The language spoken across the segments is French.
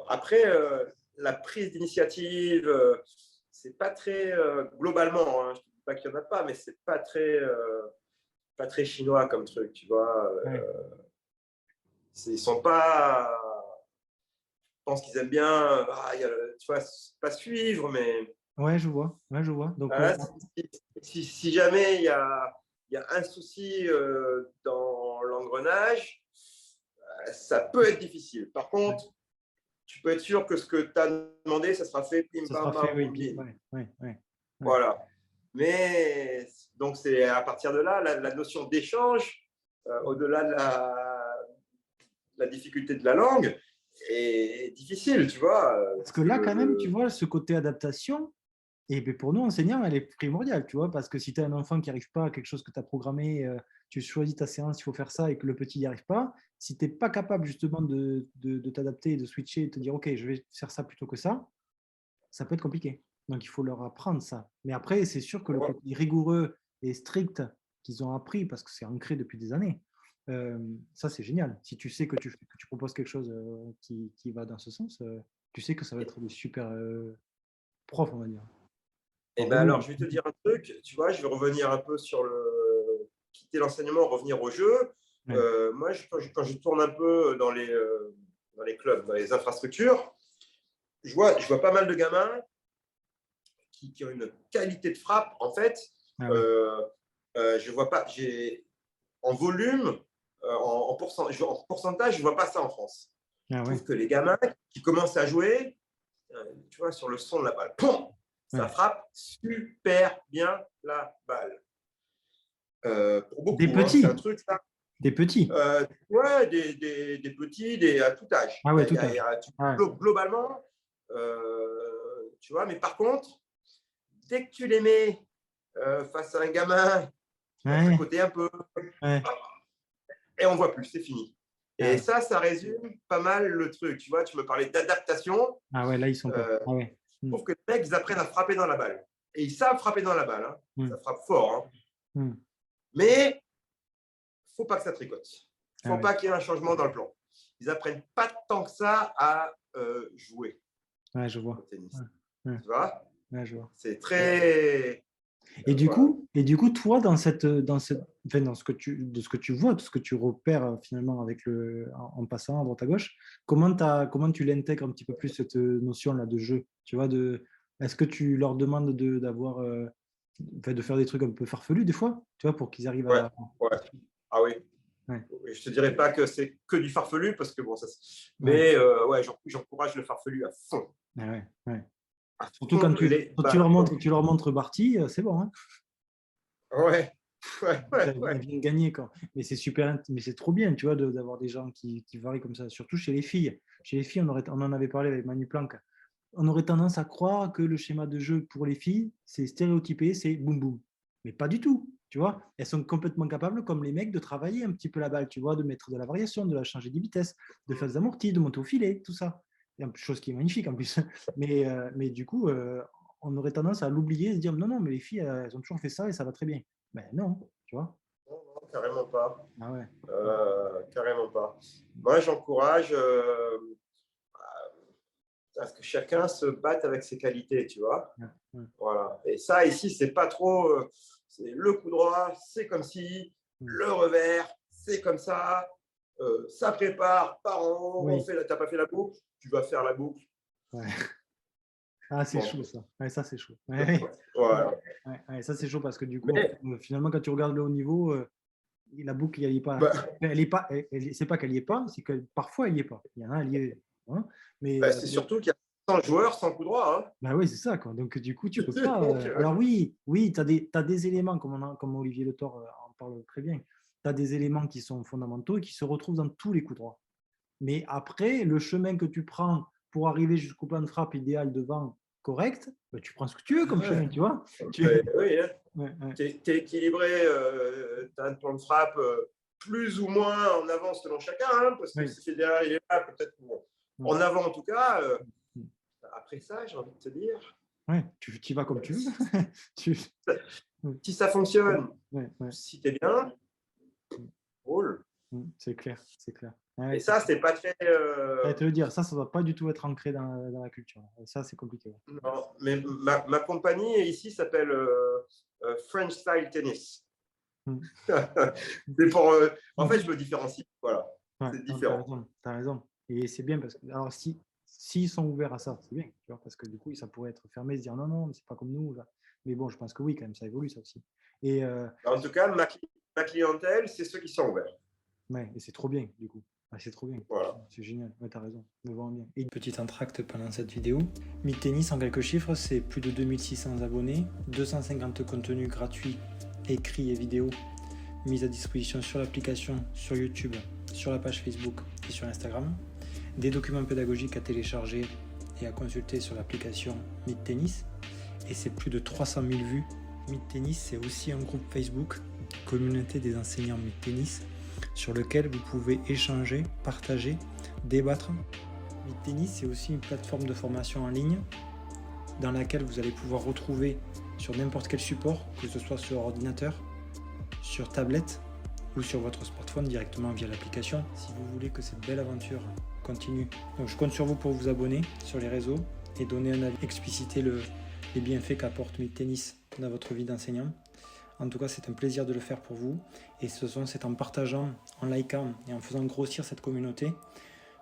Après, la prise d'initiative, c'est pas très globalement, hein, je ne dis pas qu'il n'y en a pas, mais c'est pas très chinois comme truc, tu vois. Ouais. Ils sont pas. Je pense qu'ils aiment bien, tu vois, pas suivre, mais Ouais, je vois. Ouais, je vois. Donc, voilà, si jamais il y a un souci dans l'engrenage, ça peut être difficile. Par ouais, contre, tu peux être sûr que ce que tu as demandé, ça sera fait, pim, ça pam, sera fait, pam, oui. boum, bim. Ouais, ouais, ouais, ouais. Voilà. Mais donc, c'est à partir de là, la notion d'échange, au-delà de la difficulté de la langue, est difficile, tu vois. Parce Parce que que là, quand même, tu vois, ce côté adaptation, et ben pour nous, enseignants, elle est primordiale, tu vois, parce que si tu as un enfant qui n'arrive pas à quelque chose que tu as programmé, tu choisis ta séance, il faut faire ça, et que le petit n'y arrive pas, si tu n'es pas capable justement de t'adapter, de switcher, de te dire, OK, je vais faire ça plutôt que ça peut être compliqué. Donc, il faut leur apprendre ça. Mais après, c'est sûr que le côté rigoureux et strict qu'ils ont appris, parce que c'est ancré depuis des années, ça, c'est génial. Si tu sais que tu proposes quelque chose qui va dans ce sens, tu sais que ça va être des super profs, on va dire. et Alors, ben alors, oui, je vais te dire un truc, tu vois, je vais revenir un peu sur quitter l'enseignement, revenir au jeu. ouais, Moi, quand je tourne un peu dans les clubs, dans les infrastructures, je vois pas mal de gamins qui ont une qualité de frappe. En fait, ah ouais, euh, je vois pas, en volume, en pourcentage, je vois pas ça en France. ah Je ouais, trouve que les gamins qui commencent à jouer, tu vois, sur le son de la balle, pom, ça ouais. frappe super bien la balle. Pour Des beaucoup, hein, c'est un petits, truc, ça. des petits. Ouais, des petits, à tout âge. Ah ouais, tout âge. Ah ouais, Globalement, tu vois, mais par contre, dès que tu les mets face à un gamin qui va ouais, tricoter un peu, ouais. et on ne voit plus, c'est fini. Ah Et ouais. ça résume pas mal le truc. Tu vois, tu me parlais d'adaptation. Ah ouais, là, ils sont pas. Je Ah ouais. Mm, trouve que les mecs, ils apprennent à frapper dans la balle. Et ils savent frapper dans la balle. Hein. mm, Ça frappe fort. Hein. mm. Mais il ne faut pas que ça tricote. Il ne Ah faut ouais, pas qu'il y ait un changement dans le plan. Ils n'apprennent pas tant que ça à jouer ouais, je au vois. Ouais, tennis. ouais, Tu vois, ouais, je vois. c'est très. Voilà. Et du coup, toi, enfin, de ce que tu vois, de ce que tu repères finalement avec en passant à droite à gauche, comment tu l'intègres un petit peu plus cette notion-là de jeu? Tu vois, est-ce que tu leur demandes enfin, de faire des trucs un peu farfelus des fois, tu vois, pour qu'ils arrivent Ouais, à. ouais. Ah oui. Ouais, Je te dirais pas que c'est que du farfelu parce que bon, ça. ouais, Mais ouais, j'encourage le farfelu ouais, ouais, ouais. à Surtout fond les quand ballons. tu leur montres Barty, c'est bon, hein. Ouais, ouais, Ça ouais, elle ouais. vient de gagner, quoi. Mais c'est super, mais c'est trop bien, tu vois, d'avoir des gens qui varient comme ça, surtout chez les filles. Chez les filles, on en avait parlé avec Manu Planck. On aurait tendance à croire que le schéma de jeu pour les filles, c'est stéréotypé, c'est boum boum. Mais pas du tout, tu vois. Elles sont complètement capables, comme les mecs, de travailler un petit peu la balle, tu vois, de mettre de la variation, de la changer de vitesse, de faire des amortis, de monter au filet, tout ça. Chose qui est magnifique en plus. Mais du coup, on aurait tendance à l'oublier et se dire non, non, mais les filles, elles ont toujours fait ça et ça va très bien. Ben non, tu vois. Non, non, carrément pas. Ah ouais. Carrément pas. Moi, j'encourage à ce que chacun se batte avec ses qualités, tu vois. Ouais, ouais, Voilà. Et ça, ici, c'est pas trop. C'est le coup droit, c'est comme si. ouais. Le revers, c'est comme ça. Ça prépare, par en haut, Oui. t'as pas fait la boucle, tu vas faire la boucle. Ouais. Ah, c'est Bon, chaud ça. Ouais, ça, c'est chaud. Ouais, ouais, voilà. ouais, ouais, ça, c'est chaud parce que du coup, en fait, Mais, finalement, quand tu regardes le haut niveau, la boucle, elle y est pas. bah, Elle est pas. C'est pas qu'elle y est pas, c'est que parfois elle y est pas. Il y en a, elle y est. Hein, c'est surtout qu'il y a 100 joueurs sans coup droit. Hein. bah oui, c'est ça, quoi. Donc, du coup, tu peux pas. Donc, Alors, oui, oui, t'as des éléments, comme Olivier Le Thor en parle très bien. Tu as des éléments qui sont fondamentaux et qui se retrouvent dans tous les coups droits. Mais après, le chemin que tu prends pour arriver jusqu'au plan de frappe idéal devant correct, bah, tu prends ce que tu veux comme chemin, tu vois. oui, hein. Ouais, ouais, Tu es équilibré, tu as un plan de frappe plus ou moins en avance selon chacun, hein, parce que ouais, si derrière il est là, peut-être bon. ouais. En avant en tout cas. Après ça, j'ai envie de te dire. Ouais, tu y vas comme tu veux. Tu- Si ça fonctionne, Ouais, ouais, si tu es bien, roule. c'est clair, c'est clair. Et Ouais, ça, c'est pas très. j'allais te le dire, ça ne doit pas du tout être ancré dans la culture. Ça, c'est compliqué. Non, mais ma compagnie ici s'appelle French Style Tennis. Mm. C'est pour. En fait, je me différencie. Voilà. Ouais, C'est non, t'as différent. raison, t'as raison. Et c'est bien parce que, alors, s'ils sont ouverts à ça, c'est bien, tu vois, parce que du coup, ça pourrait être fermé, se dire non, non, mais c'est pas comme nous. Là. Mais bon, je pense que oui, quand même, ça évolue, ça aussi. Et, En tout cas, ma clientèle, c'est ceux qui sont ouverts. ouais, et c'est trop bien, du coup. Ah, c'est trop bien. Voilà. C'est génial. Ouais, t'as raison. Me vraiment bien. Et une petite entracte pendant cette vidéo. Meet Tennis, en quelques chiffres, c'est plus de 2600 abonnés, 250 contenus gratuits, écrits et vidéos mis à disposition sur l'application, sur YouTube, sur la page Facebook et sur Instagram. Des documents pédagogiques à télécharger et à consulter sur l'application Meet Tennis. Et c'est plus de 300 000 vues. Meet Tennis, c'est aussi un groupe Facebook, communauté des enseignants Meet Tennis, sur lequel vous pouvez échanger, partager, débattre. Meet Tennis, c'est aussi une plateforme de formation en ligne dans laquelle vous allez pouvoir retrouver sur n'importe quel support, que ce soit sur ordinateur, sur tablette ou sur votre smartphone directement via l'application, si vous voulez que cette belle aventure continue. Donc je compte sur vous pour vous abonner sur les réseaux et donner un avis, expliciter les bienfaits qu'apporte Meet Tennis dans votre vie d'enseignant. En tout cas, c'est un plaisir de le faire pour vous. Et c'est en partageant, en likant et en faisant grossir cette communauté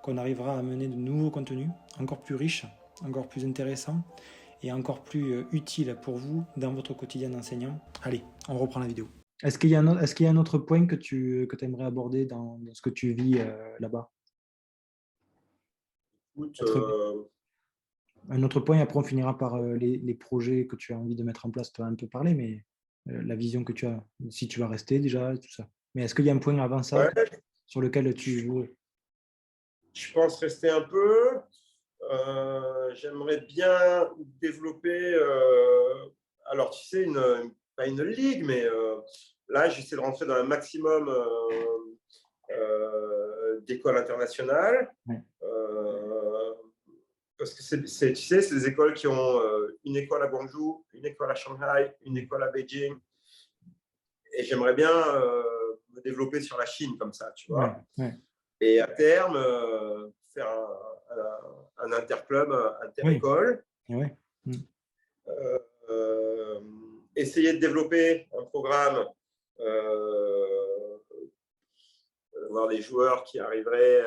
qu'on arrivera à mener de nouveaux contenus encore plus riches, encore plus intéressants et encore plus utiles pour vous dans votre quotidien d'enseignant. Allez, on reprend la vidéo. Est-ce qu'il y a un autre point que tu aimerais aborder dans ce que tu vis là-bas? Écoute, Un autre point, après on finira par les projets que tu as envie de mettre en place. Tu as un peu parlé, mais la vision que tu as, si tu vas rester déjà, tout ça. Mais est-ce qu'il y a un point avant ça ouais, sur lequel tu veux? je pense rester un peu. J'aimerais bien développer, alors tu sais, pas une ligue, mais là, j'essaie de rentrer dans un maximum d'écoles internationales. Ouais. Parce que tu sais, c'est des écoles qui ont une école à Guangzhou, une école à Shanghai, une école à Beijing. Et j'aimerais bien me développer sur la Chine comme ça, tu vois. Ouais, ouais. Et à terme, faire un interclub, Oui, inter-école. ouais. Euh, essayer de développer un programme, voir des joueurs qui arriveraient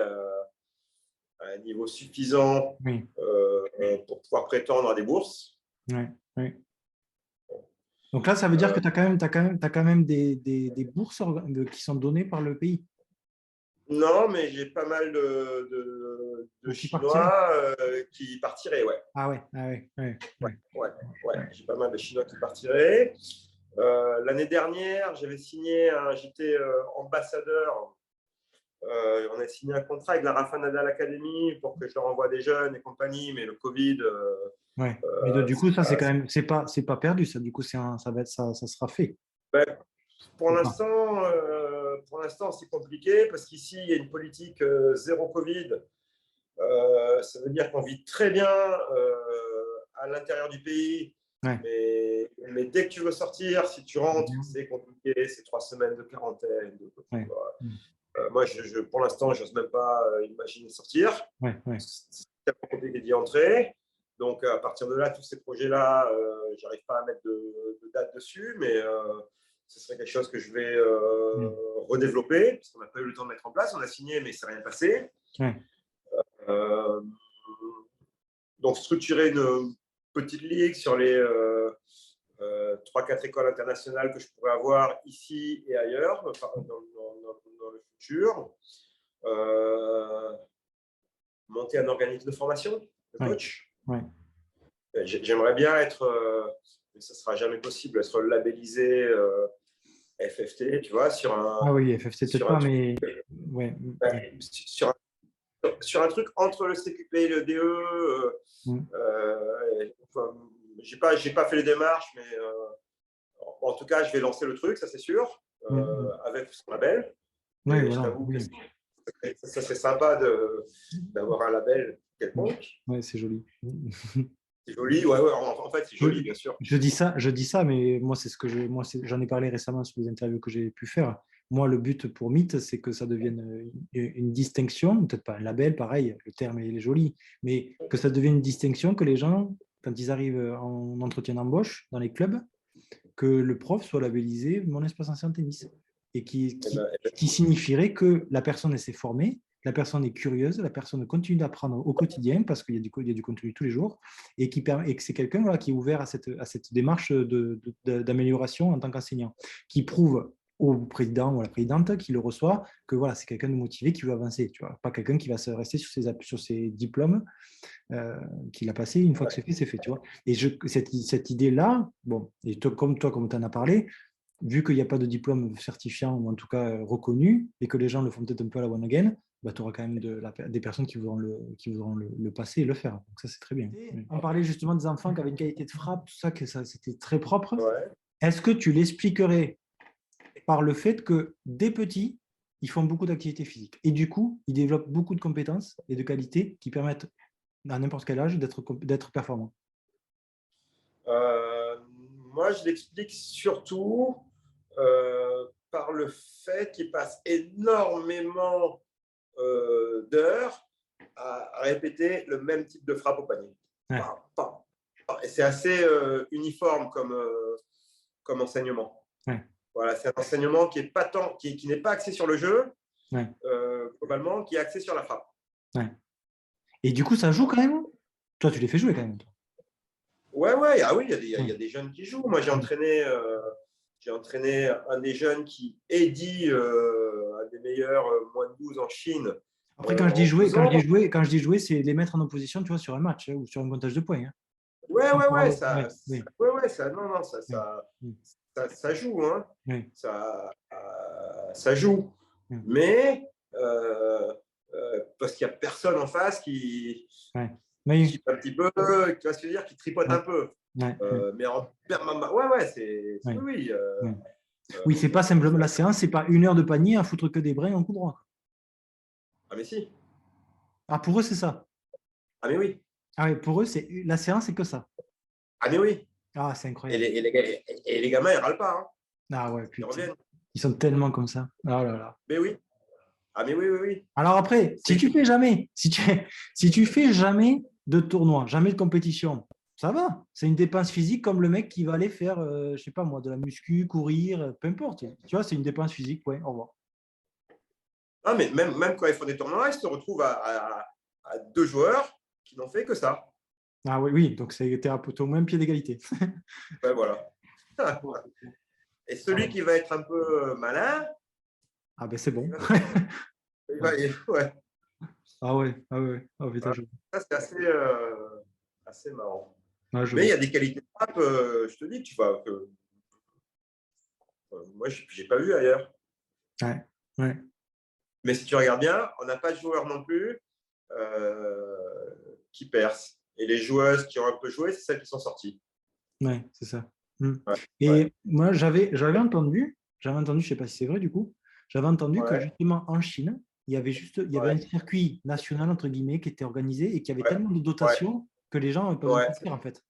à un niveau suffisant Oui, pour pouvoir prétendre à des bourses. ouais, ouais. Donc là, ça veut dire que tu as quand même des bourses qui sont données par le pays. Non, mais j'ai pas mal de Qui partiraient. Chinois qui partiraient, ouais. Ah ouais, ah ouais, ouais, ouais. Ouais. J'ai pas mal de Chinois qui partiraient. L'année dernière, j'étais ambassadeur. On a signé un contrat avec la Rafa Nadal Academy pour que je leur envoie des jeunes et compagnie, mais le Covid. Ouais. Mais du coup, ça, c'est quand même, c'est pas perdu, ça. Du coup, ça sera fait. Ben, pour Ou pas. l'instant, c'est compliqué parce qu'ici, il y a une politique zéro Covid. Ça veut dire qu'on vit très bien à l'intérieur du pays. Ouais. Mais dès que tu veux sortir, si tu rentres, c'est compliqué. C'est 3 semaines de quarantaine. Ouais. Moi, pour l'instant, je n'ose même pas imaginer sortir. Ouais, ouais. C'est tellement compliqué d'y entrer. Donc, à partir de là, tous ces projets-là, je n'arrive pas à mettre de date dessus, mais ce serait quelque chose que je vais redévelopper, parce qu'on n'a pas eu le temps de mettre en place. On a signé, mais ça s'est rien passé. Ouais. Donc, structurer une petite ligue sur les 3-4 écoles internationales que je pourrais avoir ici et ailleurs, dans le futur. Monter un organisme de formation de coach. Ouais. J'aimerais bien être, mais ça ne sera jamais possible, être labellisé FFT, tu vois, sur un. Ah oui, FFT peut-être pas, mais ouais. Sur un truc entre le CQP et le DE. J'ai pas fait les démarches, mais en tout cas, je vais lancer le truc, ça c'est sûr, avec son label. Oui, Et voilà, je t'avoue que ça c'est sympa d'avoir un label quelconque. Ouais, c'est joli. C'est C'est joli, ouais, en fait, c'est joli, bien sûr. Je dis ça, mais moi, c'est ce que j'en ai parlé récemment sur les interviews que j'ai pu faire. Moi, le but pour Meet, c'est que ça devienne une distinction, peut-être pas un label, pareil, le terme est joli, mais que ça devienne une distinction, que les gens, quand ils arrivent en entretien d'embauche dans les clubs, que le prof soit labellisé mon espace ancien tennis et qui signifierait que la personne s'est formée, la personne est curieuse, la personne continue d'apprendre au quotidien parce qu'il y a du contenu tous les jours et que c'est quelqu'un voilà, qui est ouvert à cette démarche d'amélioration en tant qu'enseignant, qui prouve au président ou à la présidente qui le reçoit que voilà, c'est quelqu'un de motivé qui veut avancer, tu vois, pas quelqu'un qui va se rester sur ses diplômes qu'il a passé. Une fois que c'est fait, tu vois. Et cette idée-là, bon, et comme tu en as parlé, vu qu'il n'y a pas de diplôme certifiant, ou en tout cas reconnu, et que les gens le font peut-être un peu à la one again, bah, tu auras quand même des personnes qui voudront le passer et le faire. Donc ça, c'est très bien. On parlait justement des enfants qui avaient une qualité de frappe, tout ça, que ça c'était très propre. Ouais. Est-ce que tu l'expliquerais par le fait que dès petits, ils font beaucoup d'activités physiques. Et du coup, ils développent beaucoup de compétences et de qualités qui permettent à n'importe quel âge d'être performant. Moi, je l'explique surtout par le fait qu'il passe énormément d'heures à répéter le même type de frappe au panier. Ouais. Et c'est assez uniforme comme enseignement. Ouais. Voilà, c'est un enseignement qui n'est pas axé sur le jeu, ouais. Globalement, qui est axé sur la frappe. Ouais. Et du coup, ça joue quand même. Toi, tu les fais jouer quand même. Ouais. Ah oui, il y a des jeunes qui jouent. Moi, j'ai entraîné un des jeunes qui est dit un des meilleurs moins de 12 en Chine. Après, quand je dis jouer, c'est les mettre en opposition, tu vois, sur un match ou sur un comptage de points. Hein. Ouais, ça joue, hein. Ça joue. Mais parce qu'il n'y a personne en face qui un petit peu, tu vas se dire, qui tripote un peu. Mais oui, c'est pas simplement la séance, c'est pas 1 heure de panier à foutre que des brins en coup droit. Ah mais si. Ah, pour eux, c'est ça. Ah mais oui. Ah oui, pour eux, la séance, c'est que ça. Ah mais oui. Ah, c'est incroyable. Et les gamins, ils râlent pas. Hein. Ah ouais, putain. Ils reviennent. Ils sont tellement comme ça. Oh là là. Mais oui. Ah mais oui. Alors après, si tu fais jamais de tournoi, jamais de compétition, ça va. C'est une dépense physique comme le mec qui va aller faire, je sais pas moi, de la muscu, courir, peu importe. Tu vois, c'est une dépense physique. Ouais, au revoir. Ah, mais même quand ils font des tournois, ils se retrouvent à 2 joueurs qui n'ont fait que ça. Ah oui, donc t'es au même pied d'égalité. Ouais, voilà. Et celui qui va être un peu malin. Ah ben c'est bon. Ouais. Ah ouais. Oh, putain, ça, c'est assez marrant. Ah, mais il y a des qualités de frappe, je te dis, tu vois, que moi, je n'ai pas vu ailleurs. Ouais. Mais si tu regardes bien, on n'a pas de joueurs non plus qui percent. Et les joueuses qui ont un peu joué, c'est celles qui sont sorties. Ouais, c'est ça. Et moi, j'avais entendu, je ne sais pas si c'est vrai du coup, j'avais entendu que justement en Chine, il y avait un circuit national, entre guillemets, qui était organisé et qui avait tellement de dotations que les gens peuvent investir en fait.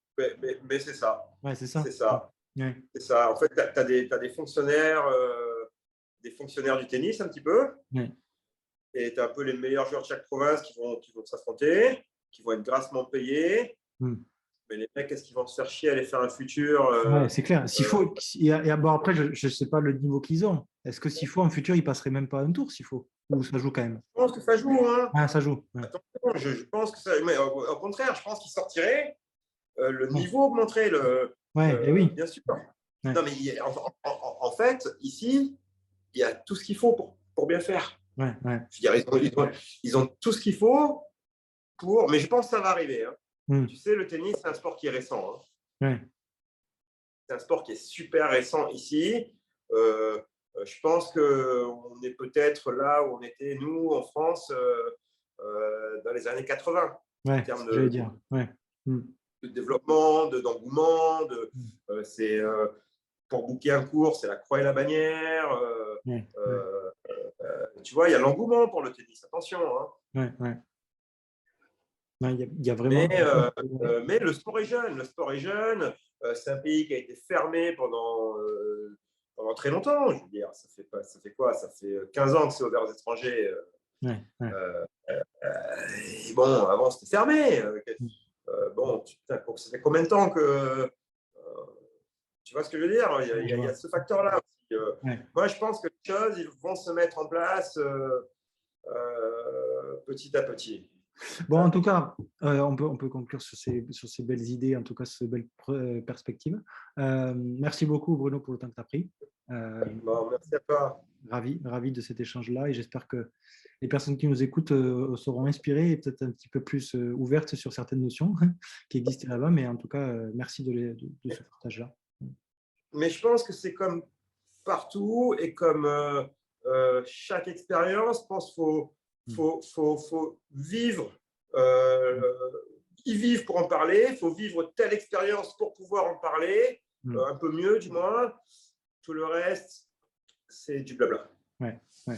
Mais c'est ça. Ouais, c'est ça. C'est ça. C'est ça. En fait, tu as des fonctionnaires du tennis un petit peu. Et tu as un peu les meilleurs joueurs de chaque province qui vont s'affronter, qui vont être grassement payés. Mais les mecs, est-ce qu'ils vont se faire chier à aller faire un futur c'est clair. S'il faut, bon, après, je ne sais pas le niveau qu'ils ont. Est-ce que s'il faut, en futur, ils passeraient même pas un tour, s'il faut? Ou ça joue quand même? Je pense que ça joue. Hein. Ah, ça joue. Attention, je pense que ça. Mais au contraire, je pense qu'ils sortiraient. Le niveau augmenterait. Oui. Bien sûr. Non, mais en fait, ici, il y a tout ce qu'il faut pour bien faire. Je veux dire, ils ont tout ce qu'il faut pour. Mais je pense que ça va arriver. Hein. Tu sais, le tennis, c'est un sport qui est récent. Hein. C'est un sport qui est super récent ici. Je pense qu'on est peut-être là où on était, nous, en France, dans les années 80. En termes de développement, d'engouement. Pour booker un cours, c'est la croix et la bannière. Tu vois, il y a l'engouement pour le tennis. Attention. Hein. Ouais, il y a vraiment. Mais le sport est jeune. Le sport est jeune. C'est un pays qui a été fermé pendant très longtemps. Je veux dire, ça fait quoi? Ça fait 15 ans que c'est ouvert aux étrangers. Ouais, ouais. Et bon, avant, c'était fermé. Bon, ça fait combien de temps que. Tu vois ce que je veux dire? Il y a ce facteur-là aussi. Ouais. Moi, je pense que les choses ils vont se mettre en place petit à petit. Bon, en tout cas, on peut conclure sur ces belles idées, en tout cas, sur ces belles perspectives. Merci beaucoup, Bruno, pour le temps que tu as pris. Bon, merci à toi. Ravi de cet échange-là et j'espère que les personnes qui nous écoutent seront inspirées et peut-être un petit peu plus ouvertes sur certaines notions qui existent là-bas. Mais en tout cas, merci de ce partage-là. Mais je pense que c'est comme partout et comme chaque expérience, je pense qu'il faut vivre, y vivre pour en parler, il faut vivre telle expérience pour pouvoir en parler, un peu mieux du moins. Tout le reste, c'est du blabla. Ouais, ouais.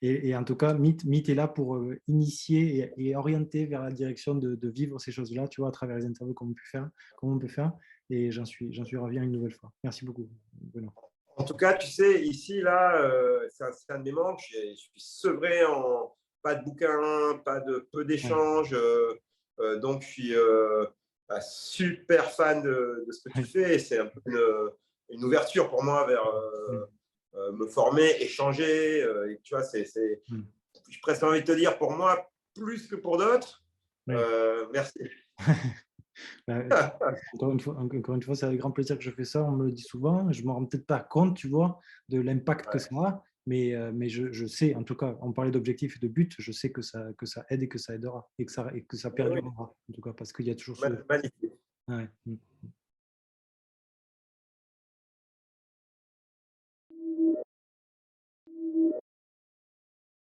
Et en tout cas, Meet est là pour initier et orienter vers la direction de vivre ces choses-là, tu vois, à travers les interviews qu'on peut faire. Et j'en suis ravi une nouvelle fois. Merci beaucoup, Bruno. En tout cas, tu sais, ici, là, c'est un de mes manques. Je suis sevré en pas de bouquins, peu d'échanges. Donc, je suis super fan de ce que tu fais. C'est un peu une ouverture pour moi vers me former, échanger. Et tu vois, j'ai presque envie de te dire, pour moi, plus que pour d'autres. Merci. Encore une fois, c'est avec grand plaisir que je fais ça. On me le dit souvent. Je ne me rends peut-être pas compte, tu vois, de l'impact que ça a. Mais je sais, en tout cas, on parlait d'objectifs et de buts, je sais que ça aide et que ça aidera et que ça perdurera, en tout cas, parce qu'il y a toujours ce… Magnifique. Ouais.